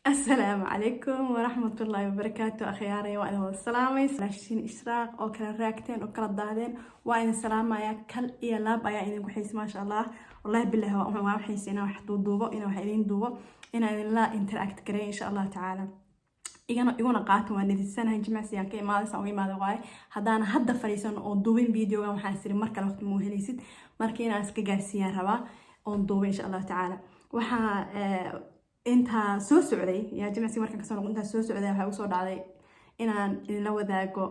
السلام عليكم ورحمة الله وبركاته أخياري وأنا السلامي سلاشين إشراق أو كلا راكتين أو كلا ضادين وأنا السلام يا كل يا لاب يا إني بحيس ما شاء الله والله بالله هو ما بحيس إنه واحد دوبه إنه واحدين دوبه إنه لا إنتراكت كري إن شاء الله تعالى iguna qaato waan nidisanahay jimacsiyan ka imaadaysa oo imaada waay hadaan hadda fariisan oo duubin video waxaan siri markale waqti muu helaysid markii inaan iska gaarsiiyaan rabaa oo duubo insha Allah taala waxa inta soo socday ya jimacsi markaan kasoo noqon inta soo socday waxa u soo dhacday inaan la wadaago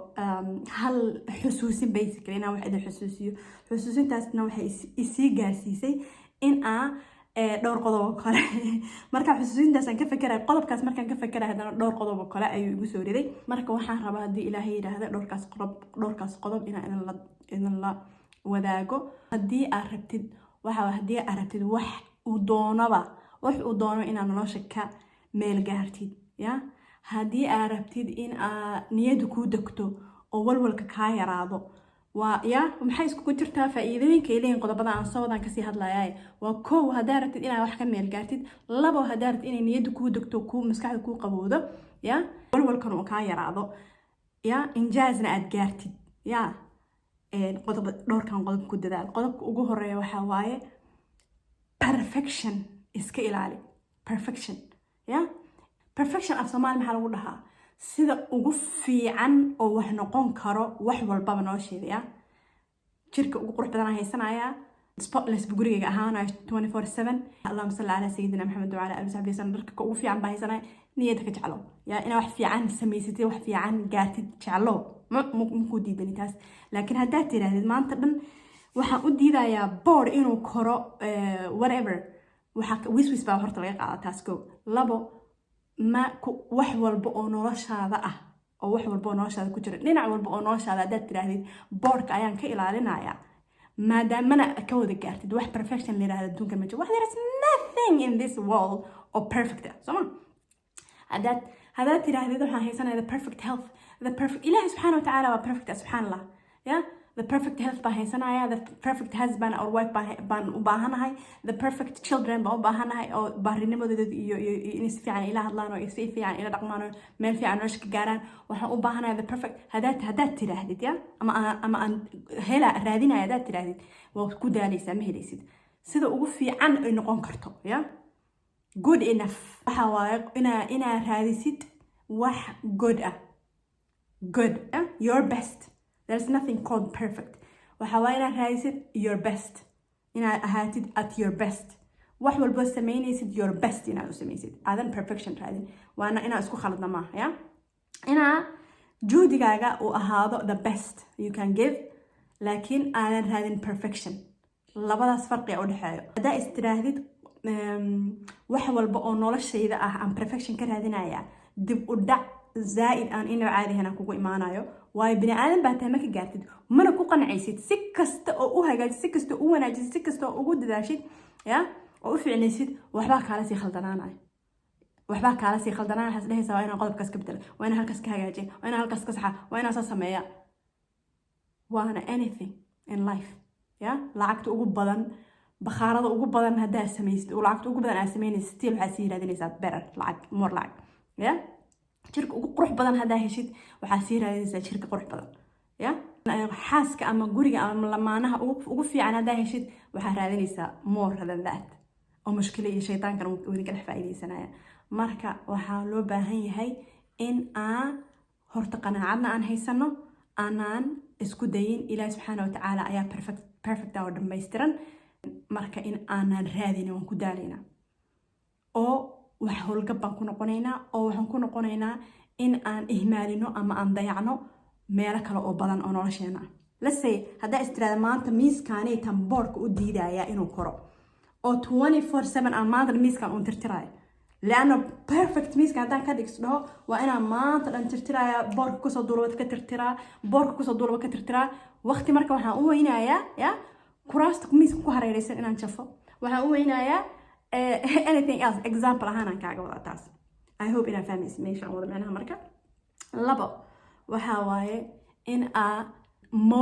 hal xusuusin basically inaan wax idin xusuusiyo xusuusintaasna waxay isii gaarsiisay in aan dhowr qodob kale marka xusuusintaas aan ka fakiray qodobkaas markaan ka fakiray hadana dhowr qodob kale ayuu igu soo riday marka waxaan rabaa hadii Ilaahay yiraahdo dhowrkaas qodob inaan la wadaago hadii aad rabtid wax uu doono inaan nolosha ka meel gaartid ya hadii aad rabtid in niyadu ku degto oo walwalka ka yaraado ويا maxay isku jirtaa faa'iidooyinka ay leeyihiin qodobada aan soo wadan ka sii hadlaayay waa koow hadaa rabtid inaad wax ka meel gaartid labo hadaa rabtid inay niyadu ku degto ku maskaxda ku qabowdo ya walwalkan oo ka yaraado ya injaazna aad gaartid ya dhowrkan qodob ku dadaal qodobka ugu horeeya waxa waaye perfection iska ilaali perfection af Soomaali maxaa lagu dhahaa sida ugu fiican oo wax noqon karo wax walba noo sheegaya jirka ugu qurux badan haysanaya spotless guriga ahaana 24/7 Allahumma salli ala sayyidina Muhammad wa ala alihi wa sahbihi sallam darka ugu fiican baa haysanaya niyada ka jeclo ya ina wax fiican sameysatay wax fiican gaartid jeclo ma ku diidan taas laakiin hadaa tiraahdo maanta dhan waxa u diidayaa board inuu koro whatever waxa wiswis baa horta laga qaadaa taas ko labo ma wax walba oo noloshaada ah oo wax walba oo noloshaada ku jira dhinac walba oo noloshaada dad tiraahday boardka ayaan ka ilaalinaya maadaama ka wada gaartid wax perfection leeyahay adduunka ma jiro there is nothing in this world or perfect so hadaa tiraahday waxaan haysanaa the perfect health the perfect Ilaahi subhanahu wa ta'ala wa perfect subhanallah yeah the perfect health baa haysanaya the perfect husband or wife baan u baahanahay the perfect children baan u baahanahay oo baarinimadooda iyo in si fiican ila hadlaan oo si fiican ila dhaqmaan meel fiican nolosha ka gaaraan waxaan u baahanahay the perfect hadaa tirahdid ya ama aan hela raadinaya hadaa tirahdid waa ku daalaysaa ma helaysid sida ugu fiican ay noqon karto ya good enough waxa waaye ina raadisid wax good your best. There's nothing called perfect. Waxa waa inaad raadisid your best. Inaad ahaatid at your best. Wax walba sameynaysid your best inaad u samaysid. Aadan perfection raadin. Waana inaad isku khaladna maaha ya. Inaad juhdigaaga uu ahaado the best you can give. Laakiin aadan raadin perfection. Labadaas farqi u dhexeeyo. Hadaa istiraadid wax walba oo noloshayda ah aan perfection ka raadinaya dib u dhac زائد أن إنه عادي هنا كوكو إيمانايو واي بني آدم بعدها ما كجارتد ومن كوكا نعيسيد سكست أو هاجات سكست أو ناجز سكست أو وجود داشيد يا أو في عنيسيد وحباك على سي خلدنانا وحباك على سي خلدنانا حس له سواء أنا قلب كاس كبتل وأنا هالكاس كهاجي وأنا هالكاس كسحة وأنا أساس سمية وأنا anything in life يا لعقت أوجو بدن بخارض أوجو بدن هدا سميست ولعقت أوجو بدن أسمين ستيل حسير هذا نساب برر لعق مور لعق يا شركة قروح بدن هذا هشيد وحاسير هذا شركة قروح بدن يا حاسك أما جوري أما لما أنا أوقف عن هذا هشيد وحرادي لسه مور هذا ذات أو مشكلة الشيطان كان وديك الحفايدي سنة مركا وحاولوا بهاي إن هرتقنا عنا عن هاي سنة أنا اسكودين إلى سبحانه وتعالى أيا perfect أو دميسترن مركا إن أنا رادين ونكدالينا أو wax howlgab baan ku noqonaynaa oo waxaan ku noqonaynaa in aan ihmaalino ama aan dayacno meelo kale oo badan oo nolosheena let's say hadaa istiraada maanta miiskaani tan boardka u diidaya inuu koro oo 24/7 aan maanta miiskan u tirtiraayo laana perfect miiska hadaan ka dhigsdo waa inaan maanta dhan tirtiraya boardka ku soo duulaba ka tirtiraa waqti marka waxaan u weynayaa ya kuraasta miiska ku hareeraysan inaan jafo waxaan u weynayaa anything else example ahaan aan kaaga wada taas I hope ina fahmaysid meeshaan wada macnaha marka labo waxa waaye in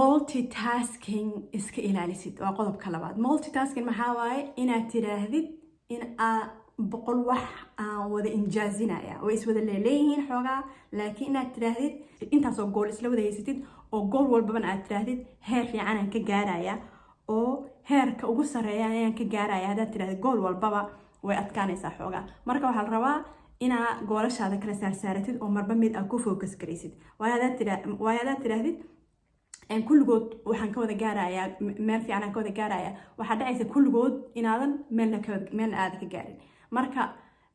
multitasking iska ilaalisid waa qodobka labaad multitasking maxaa waaye inaad tiraahdid in boqol wax aan wada injaazinaya way iswada leeyihiin xoogaa laakiin inaad tiraahdid intaasoo gool isla wada haysatid oo gool walbabana aad tiraahdid heer fiican aan ka gaaraya oo heerka ugu sareeya ayaan ka gaaraya haddaad tirahdid gool walbaba way adkaanaysaa xoogaa marka waxaa la rabaa inaa goolashaada kala saarsaaratid oo marba mid aad ku focus garaysid waayo haddaad tirahdid kulligood waxaan ka wada gaarayaa meel fiican aan ka wada gaarayaa waxaa dhacaysa kulligood inaadan meelna aada ka gaarin marka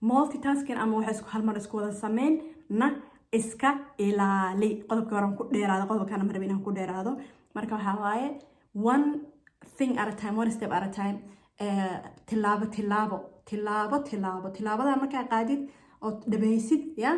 multitasking ama waxa hal mar isku wada sameyn na iska ilaali qodobka hore ku dheeraado qodobkana marba inaan ku dheeraado marka waxaa waaye one thing at a time one step at a time tilaabada markaa qaadid oo dhamaysid ya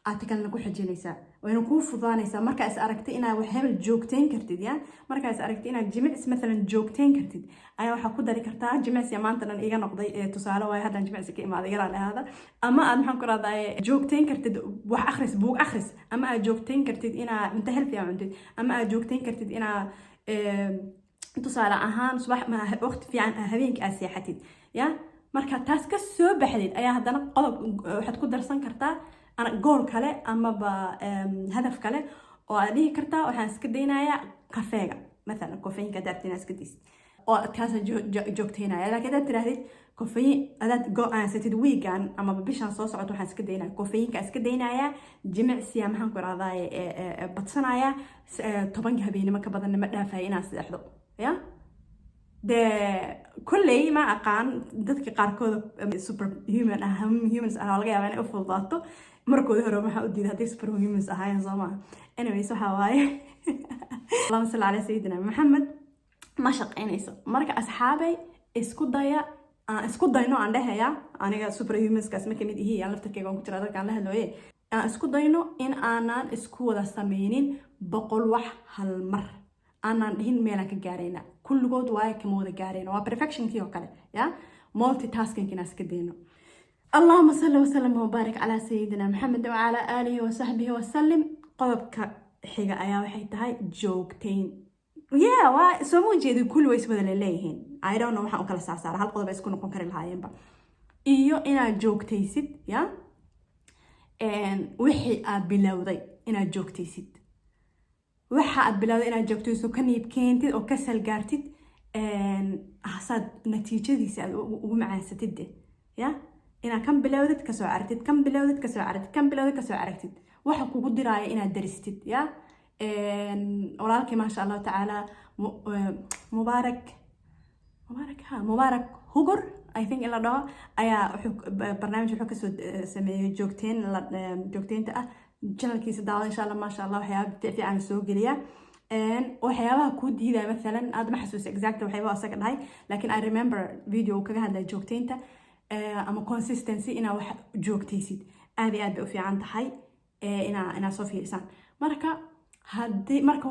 aad kalena ku xijinaysaa wayna kuu fudaanaysaa markaa is aragtay inaad wax hebel joogteyn kartid ya markaa is aragtay inaad jimicsi مثلا joogteyn kartid ayaa waxaa ku dari kartaa jimicsi maanta dhan iga noqday tusaale waayo haddaan jimicsi ka imaaday iga lahaada ama aad maxaan ku raadaaye joogteyn kartid wax akhris buug akhris ama aad joogteyn kartid inaad cunto healthy cuntid ama aad joogteyn kartid inaad tusaale ahaan subax waqti fiican habeenkii aad seexatid ya marka taas ka soo baxdid ayaa haddana qodob waxaad ku darsan kartaa gool kale amaba hadaf kale oo aad dhihi kartaa waxaan iska daynayaa kafeega مثلا kofeeyinka daartina iska diis oo kaas joogteynaya laakiin hadaad tirahdid kofeeyin hadaad go-aansatid weegan amaba bishan soo socoto waxaan iska daynaya kofeeyinka iska daynaya jimicsiya maxaan ku raadaaye badsanaya 10 habeenimo ka badan ma dhaafay inaan seexdo ya de kulley ma aqaan dadka qaarkood super humans ah laga yaabaa inay u fududaato markooda hore waxaa u diiday hadday super humans ahaayeen soo maaha anyways waxaa waaye allahuma salli calaa sayidina maxamed ma shaqaynayso marka asxaabay isku dayno aan dhehaya aniga super humanskaas ma kamid ihi aan laftarkeyga aan ku jira dadkaan la hadlooye aan isku dayno in aanan isku wada sameynin 100 wax hal mar aanan dhihin meelaan ka gaarayna kulligood waaye kama wada gaarayna waa perfectionkii oo kale ya multitasking inaan iska dayno اللهم صل وسلم وبارك على سيدنا محمد وعلى آله وصحبه وسلم قضبك حاجة أيا waxay tahay joogteyn waa soo ma jeedo kulli way iswada leeyihiin I don't know waxaan u kala saarsaar hal qodob isku noqon kari lahaayeenba iyo inaad joogtaysid ya wixii aad bilowday inaad joogtaysid waxa aad bilowday inaad joogtayso ka niib keentid oo ka salgaartid asaad natiijadiisa aad ugu macaansatid ya inaad kan bilowdid ka soo aragtid kan bilowdid ka soo aragtid kan bilowdid ka soo aragtid waxa kugu diraaya inaad daristid ya walaalkii maasha Allah taala mubaarak hugur I think ila dhaho ayaa barnaamij wuxuu ka soo sameeyay joogteynta ah channelkiisa daawada insha Allah maasha Allah waxyaabo fiican soo geliya waxyaabaha ku diiday مثلا aad ma xasuusto exactly waxyaabaha asaga dhahay laakiin I remember video kaga hadlay joogteynta ama consistency ina wax joogtaysid aad iyo aad bay u fiican tahay ina soo fiirsan marka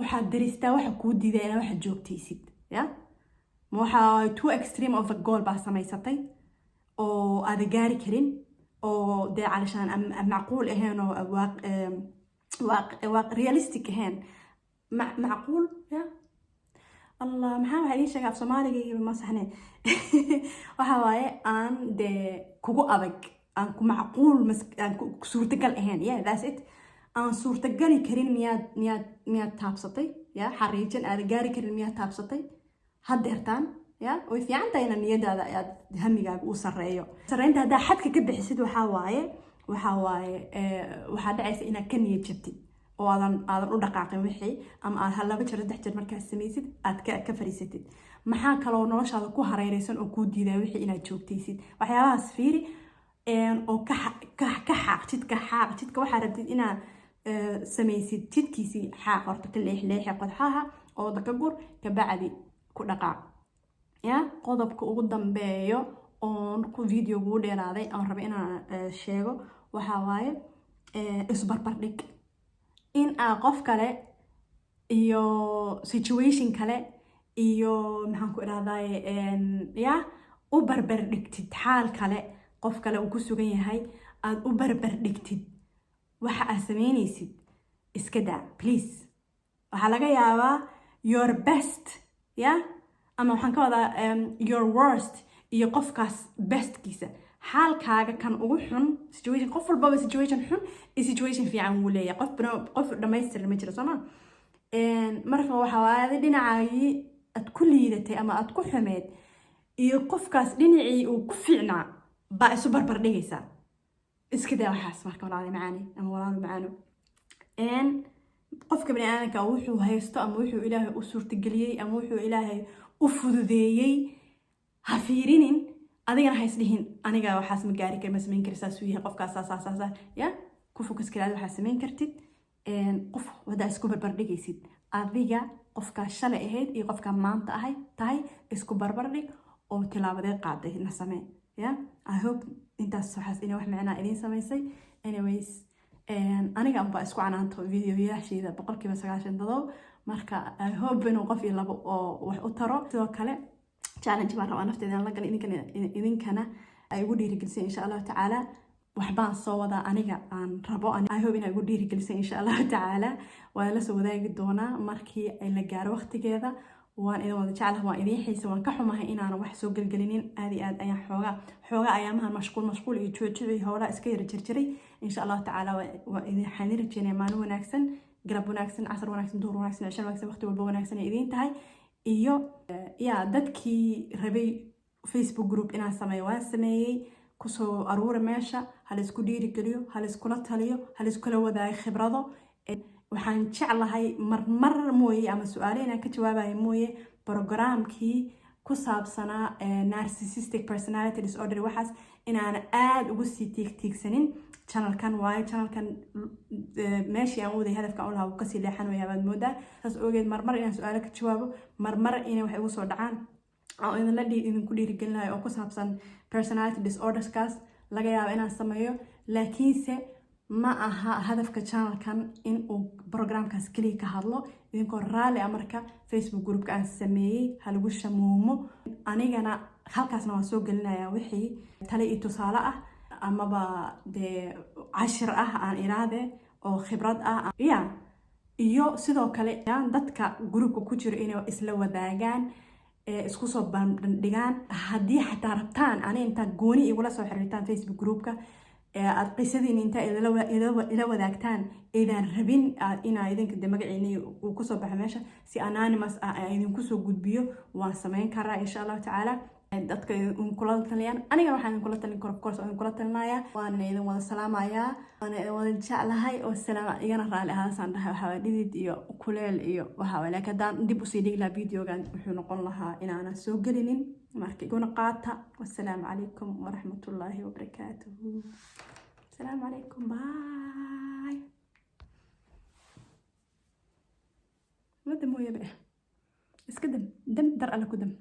waxaad daristaa waxa ku diiday ina wax joogtaysid ya waxa too extreme of a goal baa samaysatay oo aad gaari karin oo de علشان macquul ahayn oo واقع realistic ahayn معقول ya الله maxaa waxa ii sheegay af Soomaaliga ma saxnay waxa waaye aan de kugu adag aan ku macquul aan suurtagal ahayn yeah that's it aan suurtagali karin miyaad taabsatay ya xariijin aad gaari karin miyaad taabsatay hadeertaan ya way fiican tahay in niyadaada aad hamigaaga u sareeyo sareynta hadaa xadka ka bixisid waxa waaye waxa dhacaysa inaad ka niyad jabtid oo aadan u dhaqaaqin wixii ama aad hal laba jeer saddex jeer markaa samaysid aad ka fariisatid maxaa kaloo noloshaada ku hareeraysan oo ku diiday wixii inaad joogtaysid waxyaabahaas fiiri oo ka xaaqjidka waxaa rabtid inaad samaysid jidkiisii xaaq horta ka leexi qodxaha oo dakagur ka bacdi ku dhaqaaq ya qodobka ugu dambeeyo oo ku video ugu dheeraaday aan rabay inaan sheego waxa waaye isbarbardhig in qof kale iyo situation kale iyo maxaan ku iraaday ya u barbar dhigtid xaal kale qof kale uu ku sugan yahay aad u barbar dhigtid waxa aad sameynaysid iska daa please waxa laga yaabaa your best ya ama waxaan ka wadaa your worst iyo qofkaas bestkiisa xaalkaaga kan ugu xun situation qof walbaba situation xun iyo situation fiican wuu leeyahay qof dhamaystiran ma jiro sooma marka waxa waaye dhinacaagii aad ku liidatay ama aad ku xumeed iyo qofkaas dhinacii uu ku fiicnaa baa isu barbar dhigaysaa iska daa waxaas marka walaalo macaani ama walaalo macaano qofka bani aadamka wuxuu haysto ama wuxuu ilaahay u suurtageliyey ama wuxuu ilaahay u fududeeyey ha fiirinin adigana ha isdhihin aniga waxaas ma gaari kari ma samayn kari saasuu yahay qofkaas saas ya ku focus karaad waxaa samayn kartid qof wadaa isku barbar dhigaysid adiga qofkaa shalay ahayd iyo qofkaa maanta tahay isku barbar dhig oo tilaabadeed qaaday na samee ya I hope intaas waxaas inay wax macnaa idiin samaysay anyways aniga anba isku canaanto videoyaasheeda 97% marka I hope inuu qof iyo labo oo wax u taro sidoo kale challenge baan rabaa nafteeda la gal idinkana ay ugu dhiirigelisay insha Allah tacaala waxbaan soo wadaa aniga aan rabo I hope inay ugu dhiirigelisay insha Allah tacaala waan la soo wadaagi doonaa markii ay la gaaro waqtigeeda waan idin wada jecelahay waan idin xiisay waan ka xumahay inaan wax soo galgalinin aad iyo aad ayaan xooga ayaamahan mashquul iyo joojicii howlaha iska yara jirjiray insha Allah tacaala waa idin xaniir rajeenay maalin wanaagsan garab wanaagsan casar wanaagsan duhur wanaagsan cisho wanaagsan waqti walba wanaagsan ay idin tahay iyo dadkii rabay Facebook group inaan sameeyo waan sameeyey kusoo aruura meesha hal isku dhiirigeliyo hal iskula taliyo hal iskula wadaago khibrado waxaan jeclahay mar mooye ama su'aalo inaan ka jawaabayo mooye programkii ku saabsanaa narcissistic personality disorder waxaas inaan aad ugu sii tiigsanin channelkan waayo channelkan meeshii aan waday hadafka aan lahaa uu kasii leexanayaa baad moodaa saas ogeed marmar inaan su'aalo ka jawaabo marmar inay wax igu soo dhacaan oo idinku dhiirigelinayo oo ku saabsan personality disorderskaas laga yaabo inaan sameeyo laakiinse ma aha hadafka channelkan in uu programkaas kaliya ka hadlo idinkoo raali ah marka Facebook groupka aan sameeyey ha lagu shamuumo anigana halkaasna waan soo gelinayaa wixii tale iyo tusaale ah amaba dee cashir ah aan iraade oo khibrad ah iyo sidoo kale dadka groupka ku jiro inay isla wadaagaan isku soo bandhigaan haddii xataa rabtaan ani inta gooni igula soo xiriirtaan Facebook groupka aad qisadeen inta ila wadaagtaan idaan rabin inaa idinka de magaciina uu ku soo baxo meesha si anonymous ah idinku soo gudbiyo waan sameyn karaa insha Allah tacaala dadka kula taliyaan aniga waxaan kula talin karo of course aan kula talinayaa waan idin wada salaamayaa waan idin wada jeclahay oo salaam igana raali ahaasaan dhahay waxa dhidid iyo kuleel iyo waxa laakiin hadaan dib u sii dhigi lahaa videogan wuxuu noqon lahaa inaan soo gelinin markii guna qaata wassalaamu calaykum waraxmatullaahi wabarakaatuhu السلام عليكم باي ما دمو يا بقى اسكدم دم در على كدم